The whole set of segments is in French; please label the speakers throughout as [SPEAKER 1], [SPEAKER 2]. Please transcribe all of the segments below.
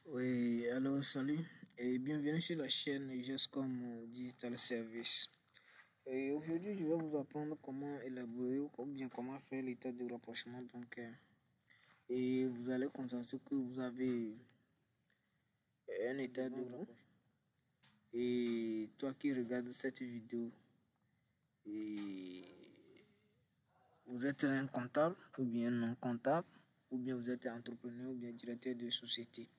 [SPEAKER 1] Oui, alors salut et bienvenue sur la chaîne GESCOM Digital Service. Et aujourd'hui, je vais vous apprendre comment élaborer ou bien comment faire l'état de rapprochement bancaire. Et vous allez constater que vous avez un état de rapprochement. Et toi qui regardes cette vidéo, et vous êtes un comptable ou bien non comptable, ou bien vous êtes entrepreneur ou bien directeur de société.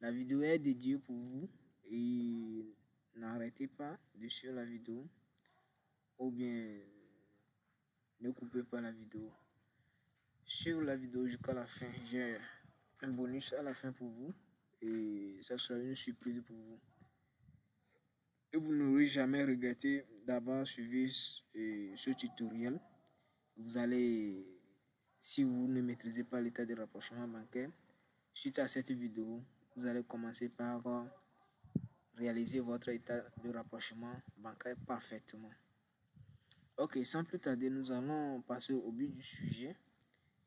[SPEAKER 1] La vidéo est dédiée pour vous et n'arrêtez pas de suivre la vidéo ou bien ne coupez pas la vidéo. Suivez la vidéo jusqu'à la fin. J'ai un bonus à la fin pour vous et ça sera une surprise pour vous. Et vous n'aurez jamais regretté d'avoir suivi ce tutoriel. Vous allez, si vous ne maîtrisez pas l'état de rapprochement bancaire, suite à cette vidéo, vous allez commencer par réaliser votre état de rapprochement bancaire parfaitement. Ok, sans plus tarder, nous allons passer au but du sujet.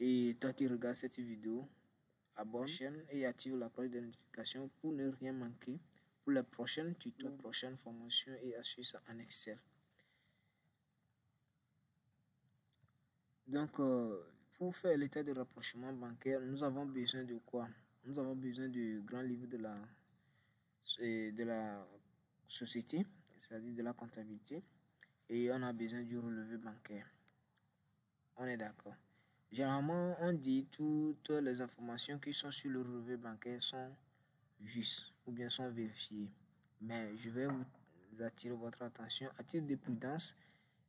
[SPEAKER 1] Et toi qui regardes cette vidéo, abonne-toi à la chaîne et active la cloche de notification pour ne rien manquer pour les prochaines tutos, prochaines formations et astuces en Excel. Donc, pour faire l'état de rapprochement bancaire, nous avons besoin de quoi? Nous avons besoin du grand livre de la société, c'est-à-dire de la comptabilité, et on a besoin du relevé bancaire. On est d'accord. Généralement, on dit toutes les informations qui sont sur le relevé bancaire sont justes ou bien sont vérifiées. Mais je vais vous attirer votre attention à titre de prudence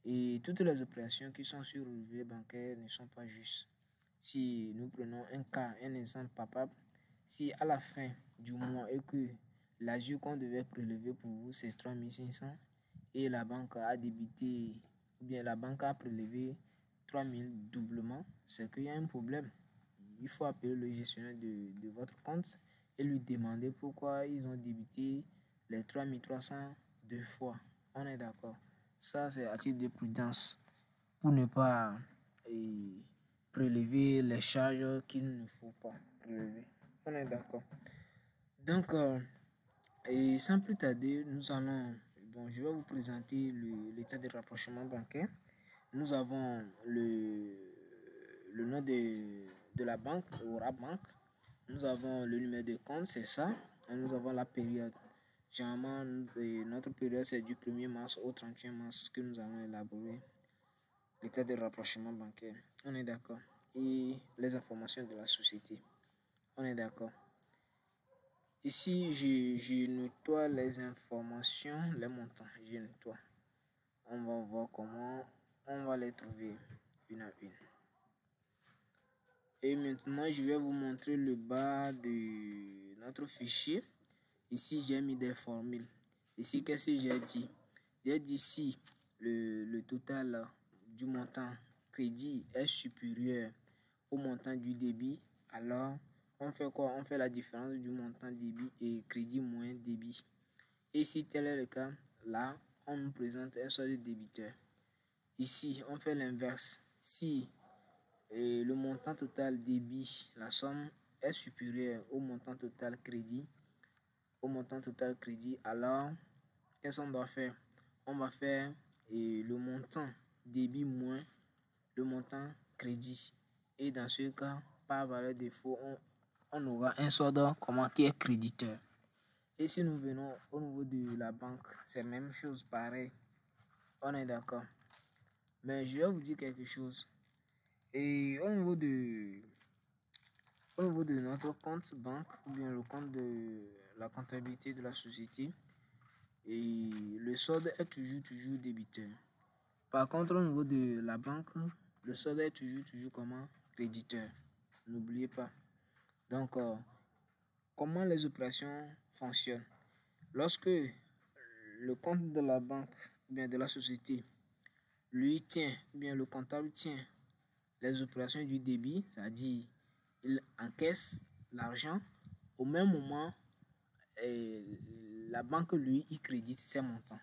[SPEAKER 1] et toutes les opérations qui sont sur le relevé bancaire ne sont pas justes. Si nous prenons un cas, un exemple palpable, si à la fin du mois et que l'ASUR qu'on devait prélever pour vous c'est 3500 et la banque a débité ou bien la banque a prélevé 3000 doublement, c'est qu'il y a un problème. Il faut appeler le gestionnaire de votre compte et lui demander pourquoi ils ont débité les 3300 deux fois. On est d'accord. Ça, c'est à titre de prudence pour ne pas prélever les charges qu'il ne faut pas prélever. On est d'accord. Donc, et sans plus tarder, nous allons, je vais vous présenter l'état de rapprochement bancaire. Nous avons le nom de la banque, Aura Bank. Nous avons le numéro de compte, c'est ça. Et nous avons la période. Généralement, notre période, c'est du 1er mars au 31 mars que nous allons élaborer l'état de rapprochement bancaire. On est d'accord. Et les informations de la société. On est d'accord. Ici, je nettoie les informations, les montants. Je nettoie. On va voir comment on va les trouver une à une. Et maintenant, je vais vous montrer le bas de notre fichier. Ici, j'ai mis des formules. Ici, qu'est-ce que j'ai dit? J'ai dit si le total du montant crédit est supérieur au montant du débit, alors on fait quoi? On fait la différence du montant débit et crédit moins débit. Et si tel est le cas, là, on nous présente un solde débiteur. Ici, on fait l'inverse. Si le montant total débit, la somme est supérieure au montant total crédit, alors qu'est-ce qu'on doit faire? On va faire le montant débit moins le montant crédit. Et dans ce cas, par valeur défaut, on aura un solde qui est créditeur. Et si nous venons au niveau de la banque, c'est la même chose, pareil. On est d'accord. Mais je vais vous dire quelque chose. Et au niveau de notre compte banque, ou bien le compte de la comptabilité de la société, et le solde est toujours débiteur. Par contre, au niveau de la banque, le solde est toujours comment? Créditeur. N'oubliez pas. Donc, comment les opérations fonctionnent? Lorsque le compte de la banque, ou bien de la société, lui tient, ou bien le comptable tient les opérations du débit, c'est-à-dire il encaisse l'argent, au même moment, la banque lui, il crédite ses montants.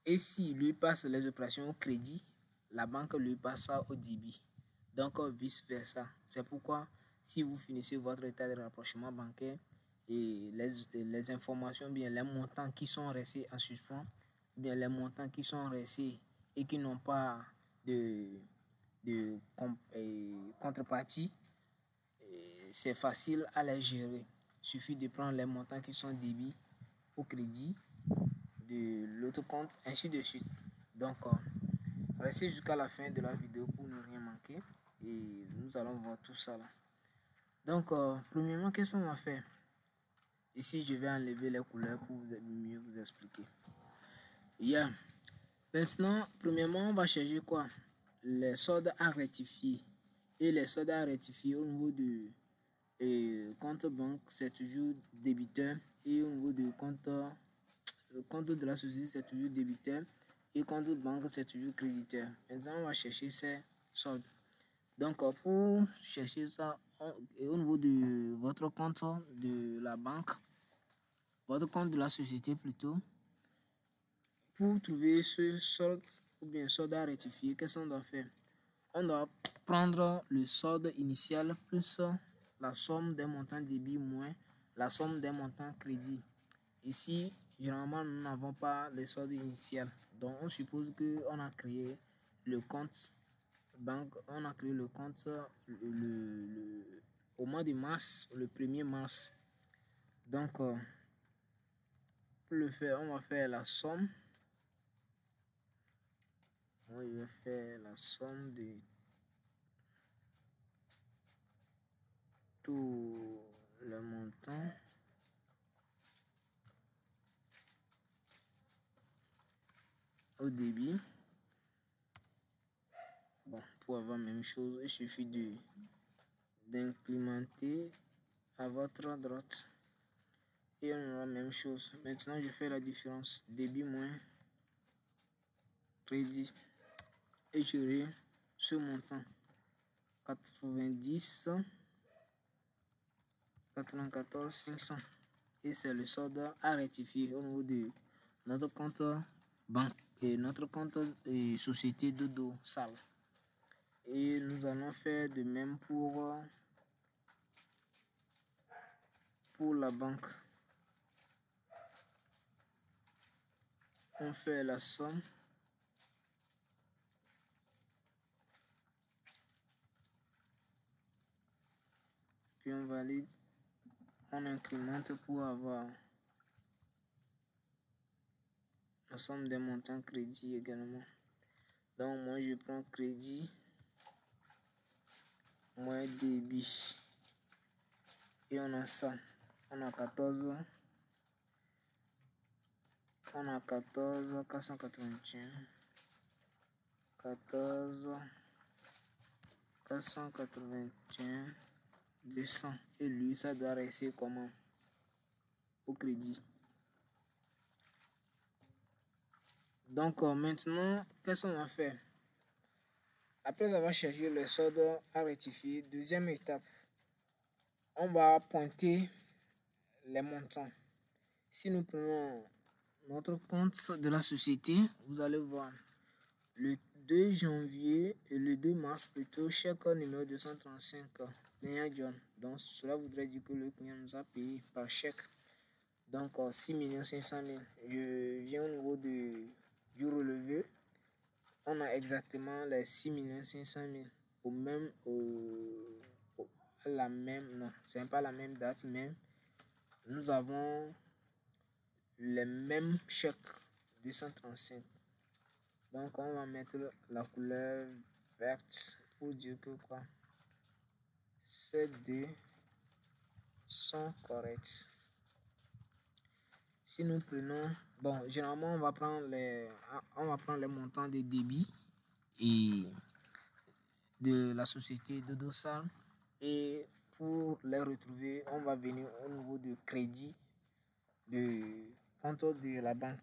[SPEAKER 1] Et si lui passe les opérations au crédit, la banque lui passe ça au débit. Donc vice versa. C'est pourquoi si vous finissez votre état de rapprochement bancaire et les informations, bien les montants qui sont restés en suspens, bien les montants qui sont restés et qui n'ont pas de contrepartie, c'est facile à les gérer. Il suffit de prendre les montants qui sont débits au crédit de l'autre compte, ainsi de suite. Donc, restez jusqu'à la fin de la vidéo pour ne rien manquer et nous allons voir tout ça là. Donc, premièrement, qu'est-ce qu'on va faire? Ici, je vais enlever les couleurs pour mieux vous expliquer. Yeah. Maintenant, premièrement, on va chercher quoi? Les soldes à rectifier. Et les soldes à rectifier au niveau de compte banque, c'est toujours débiteur. Et au niveau du compte de la société, c'est toujours débiteur. Et compte de banque, c'est toujours créditeur. Maintenant, on va chercher ces soldes. Donc, pour chercher ça, au niveau de votre compte de la banque, votre compte de la société plutôt, pour trouver ce solde ou bien solde à rectifier, qu'est-ce qu'on doit faire? On doit prendre le solde initial plus la somme des montants débit moins la somme des montants crédit. Ici, généralement, nous n'avons pas le solde initial. Donc, on suppose qu'on a créé le compte banque, on a créé le compte au mois de mars, le 1er mars. Donc, pour le faire, on va faire la somme. On va faire la somme de tout le montant au débit. Bon, pour avoir la même chose, il suffit d'incrémenter à votre droite et on aura la même chose. Maintenant, je fais la différence débit moins crédit et j'aurai ce montant 90 94 500 et c'est le solde à rectifier au niveau de notre compte banque et notre compte société Dodo Sale. Et nous allons faire de même pour la banque. On fait la somme. Puis on valide. On incrémente pour avoir la somme des montants crédit également. Donc moi je prends crédit moins débit. Et on a ça. On a 14 481 200 et lui ça doit rester comment au crédit. Donc maintenant qu'est-ce qu'on va faire? Après avoir cherché le solde à rectifier, deuxième étape, on va pointer les montants. Si nous prenons notre compte de la société, vous allez voir le 2 janvier et le 2 mars plutôt, chèque numéro 235, client John. Donc cela voudrait dire que le client nous a payé par chèque. Donc 6 500 000. Je viens au niveau du relevé. On a exactement les 6 500 000 à la même, non, c'est pas la même date, mais nous avons les mêmes chèques 235. Donc on va mettre la couleur verte pour dire que quoi, ces deux sont corrects. Si nous prenons, bon, généralement on va prendre les montants de débit et de la société Dodo Sale, et pour les retrouver on va venir au niveau du crédit de compte de la banque.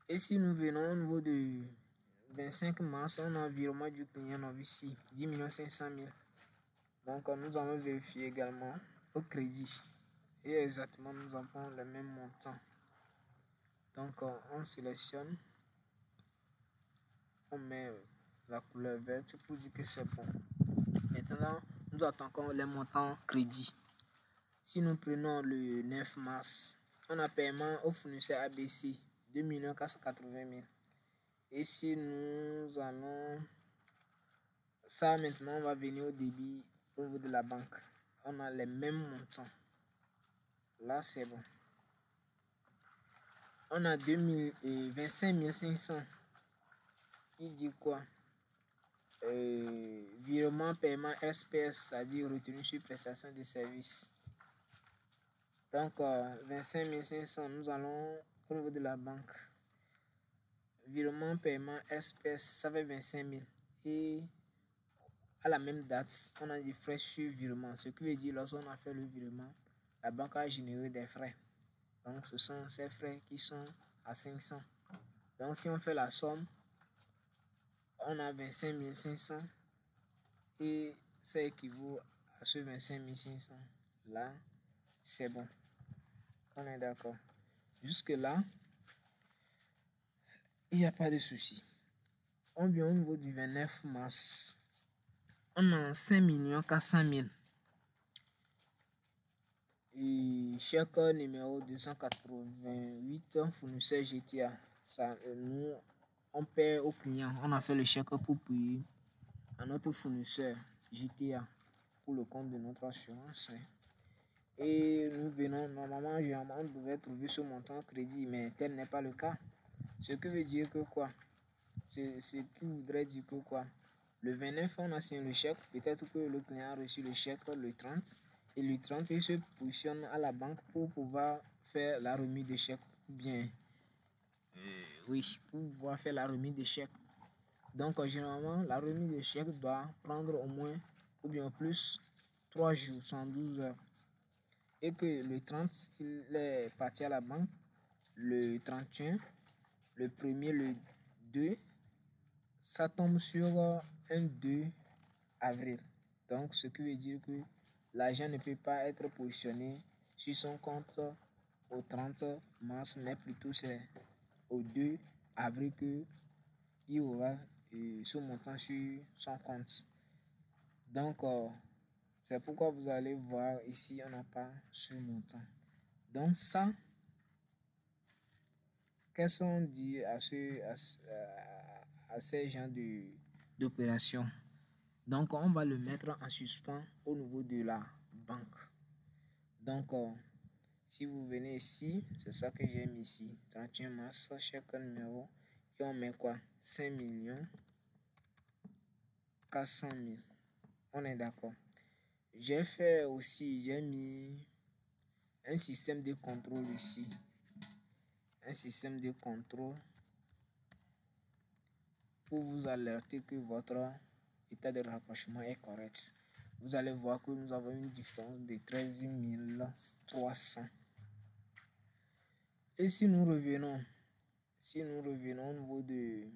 [SPEAKER 1] Et si nous venons au niveau du 25 mars, on a un virement du client ici 10 500 000. Donc nous allons vérifier également au crédit et exactement nous avons le même montant. Donc on sélectionne, on met la couleur verte pour dire que c'est bon. Maintenant nous attaquons les montants crédit. Si nous prenons le 9 mars, on a paiement au fournisseur ABC 2 480 000. Et si nous allons... Ça, maintenant, on va venir au débit au niveau de la banque. On a les mêmes montants. Là, c'est bon. On a 25 500. Il dit quoi? Virement, paiement SPS, c'est-à-dire retenu sur prestation de services. Donc, 25 500, nous allons au niveau de la banque. Virement, paiement, SPS, ça fait 25 000. Et à la même date, on a des frais sur virement. Ce qui veut dire, lorsqu'on a fait le virement, la banque a généré des frais. Donc, ce sont ces frais qui sont à 500. Donc, si on fait la somme, on a 25 500 et ça équivaut à ce 25 500. Là, c'est bon. On est d'accord. Jusque-là, il n'y a pas de souci. On vient au niveau du 29 mars. On a 5 400 000. Et chèque numéro 288, fournisseur GTA. Ça, nous, on paie au client. On a fait le chèque pour payer à notre fournisseur GTA pour le compte de notre assurance. Et nous venons, normalement, on devait trouver ce montant crédit, mais tel n'est pas le cas. Ce qui veut dire que quoi? Ce qui voudrait dire que quoi? Le 29, on a signé le chèque. Peut-être que le client a reçu le chèque le 30. Et le 30, il se positionne à la banque pour pouvoir faire la remise de chèque. Bien, oui, pour pouvoir faire la remise de chèque. Donc, généralement, la remise de chèque doit prendre au moins, ou bien plus, 3 jours, 112 heures. Et que le 30, il est parti à la banque. Le 31, le 1er, le 2, ça tombe sur un 2 avril. Donc, ce qui veut dire que l'argent ne peut pas être positionné sur son compte au 30 mars, mais plutôt c'est au 2 avril qu'il y aura ce montant sur son compte. Donc, c'est pourquoi vous allez voir ici, on n'a pas ce montant. Donc, ça, qu'est-ce qu'on dit à ces gens d'opération? Donc, on va le mettre en suspens au niveau de la banque. Donc, si vous venez ici, c'est ça que j'ai mis ici. 31 mars, chèque numéro. Et on met quoi? 5 400 000. On est d'accord. J'ai mis un système de contrôle ici. Un système de contrôle pour vous alerter que votre état de rapprochement est correct. Vous allez voir que nous avons une différence de 13 300. Et si nous revenons au niveau de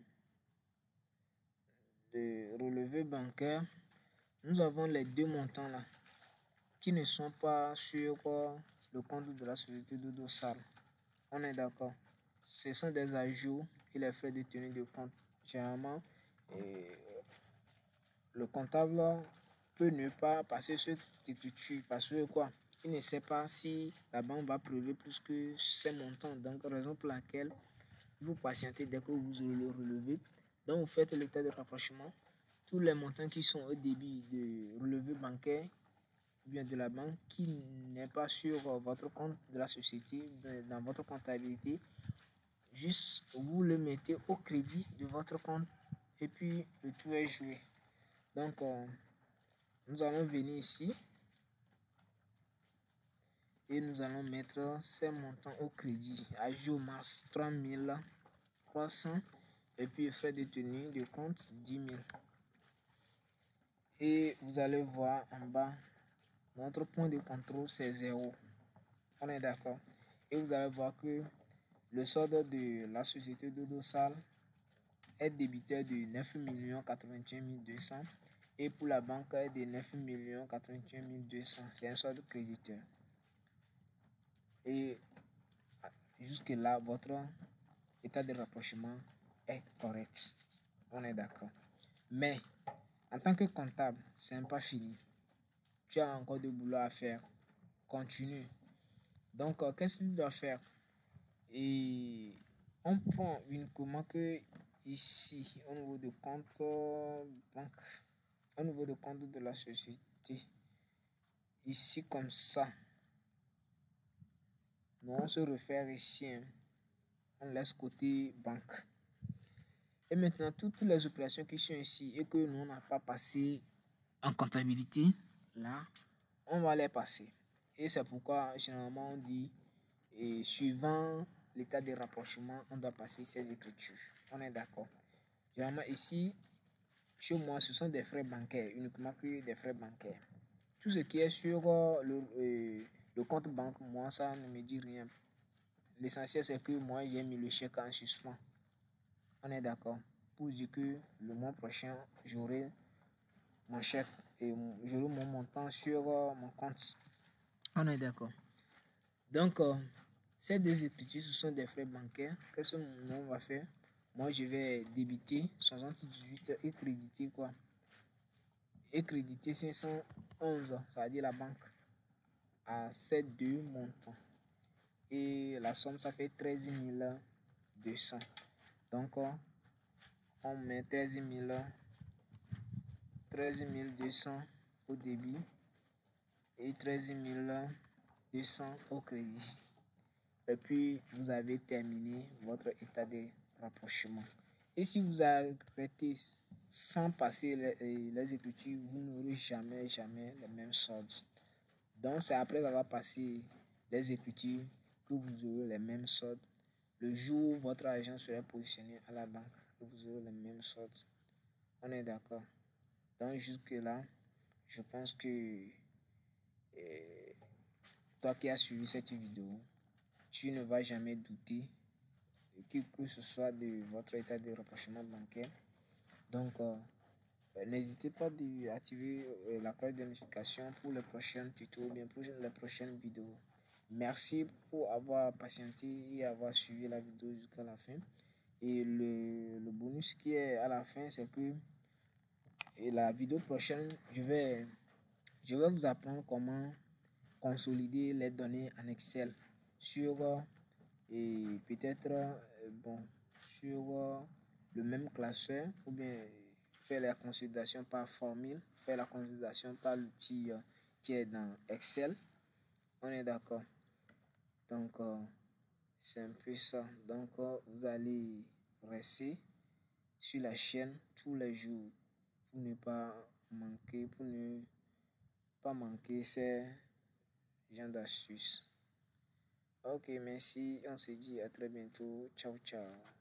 [SPEAKER 1] relevé bancaire, nous avons les deux montants là qui ne sont pas sur le compte de la société Dodossal. On est d'accord. Ce sont des ajouts et les frais de tenue de compte. Généralement, le comptable peut ne pas passer ce écriture parce que quoi? Il ne sait pas si la banque va prélever plus que ces montants. Donc, raison pour laquelle vous patientez dès que vous le relevez. Donc, vous faites l'état de rapprochement. Tous les montants qui sont au débit de relevé bancaire ou bien de la banque qui n'est pas sur votre compte de la société, dans votre comptabilité, juste vous le mettez au crédit de votre compte et puis le tout est joué. Donc, nous allons venir ici et nous allons mettre ces montants au crédit. À jour mars 3 300 et puis frais de tenue de compte 10 000. Et vous allez voir en bas, notre point de contrôle c'est 0. On est d'accord. Et vous allez voir que le solde de la société Dodossal est débiteur de 9 81 200 et pour la banque est de 9 81 200. C'est un solde créditeur. Et jusque là, votre état de rapprochement est correct. On est d'accord. Mais en tant que comptable, c'est pas fini. Tu as encore du boulot à faire. continue. Donc, qu'est-ce que tu dois faire? Et on prend uniquement que ici, au niveau de compte banque, au niveau de compte de la société, ici comme ça, nous on se réfère ici, hein. On laisse côté banque. Et maintenant, toutes les opérations qui sont ici et que nous n'a pas passé en comptabilité, là, on va les passer. Et c'est pourquoi, généralement, on dit, et suivant l'état de rapprochement, on doit passer ces écritures. On est d'accord. Généralement, ici, chez moi, ce sont des frais bancaires, uniquement que des frais bancaires. Tout ce qui est sur le compte banque, moi, ça ne me dit rien. L'essentiel, c'est que moi, j'ai mis le chèque en suspens. On est d'accord. Pour dire que le mois prochain, j'aurai mon chèque et j'aurai mon montant sur mon compte. On est d'accord. Donc, ces deux écritures, ce sont des frais bancaires. Qu'est-ce que on va faire? Moi, je vais débiter 78 et créditer quoi? Et créditer 511, ça veut dire la banque, à ces deux montants. Et la somme, ça fait 13 200. Donc, on met 13 200 au débit et 13 200 au crédit. Et puis, vous avez terminé votre état de rapprochement. Et si vous arrêtez sans passer les écritures, vous n'aurez jamais les mêmes soldes. Donc, c'est après avoir passé les écritures que vous aurez les mêmes soldes. Le jour où votre argent sera positionné à la banque, vous aurez les mêmes soldes. On est d'accord. Donc, jusque-là, je pense que toi qui as suivi cette vidéo, tu ne vas jamais douter que ce soit de votre état de rapprochement bancaire. Donc, n'hésitez pas à activer la cloche de notification pour les prochains tutos ou bien pour les prochaines vidéos. Merci pour avoir patienté et avoir suivi la vidéo jusqu'à la fin. Et le bonus qui est à la fin, c'est que la vidéo prochaine, je vais vous apprendre comment consolider les données en Excel sur et peut-être sur le même classeur ou bien faire la consolidation par formule, faire la consolidation par l'outil qui est dans Excel. On est d'accord. Donc, c'est un peu ça. Donc, vous allez rester sur la chaîne tous les jours pour ne pas manquer ces genre d'astuces. Ok, merci. On se dit à très bientôt. Ciao, ciao.